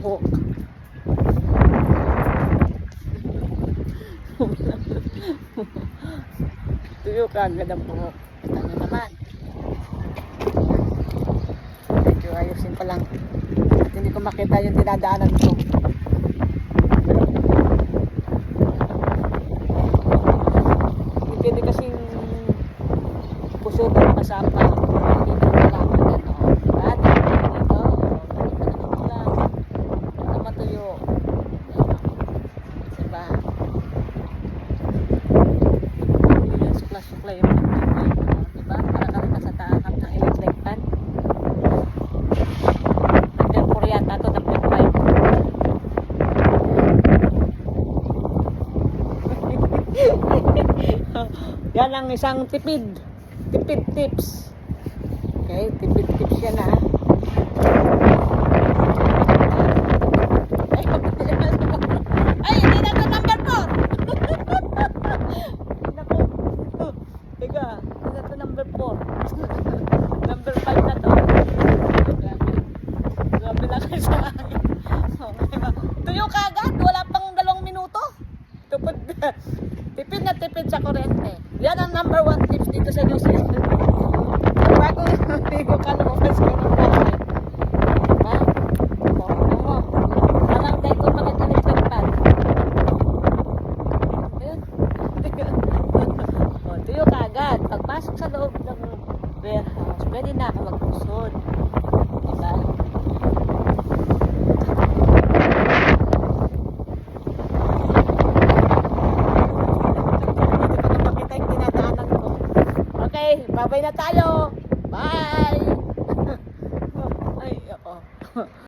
buhok. Tuyo ka agad ang buhok. Kita nyo naman. Medyo ayusin ko lang. At hindi ko makita yung dinadaanan ko. Hindi pwede kasing pusod ang kasama. Dito lang. Diba? Dito. Dito lang. Ito matuyo. Diba? Sukla-sukla yung diba? Para ka rin sa taakap ng electric fan. Number 4 yata ito, number 5. Yan ang isang tipid tips. Okay, tipid tips yan ha. Ay, hindi na ito number 4. Naku. Teka, hindi na ito number 4. Number 5 na to. Grabe lang kayo sa akin. Tuyo ka agad, wala pang 2 minuto. Tipid na tipid sa kuryente. Yan ang number 1 tips dito sa New Zealand. Bago hindi ko kalumabas ka ng bahay. Ha? O, parang dahil ko mag-electric fan. Ayun. O, tuyo ka agad. Pagpasok sa loob ng warehouse, pwede na ako magpusod. Diba? Okay, babay na tayo. Bye! Ay, oo.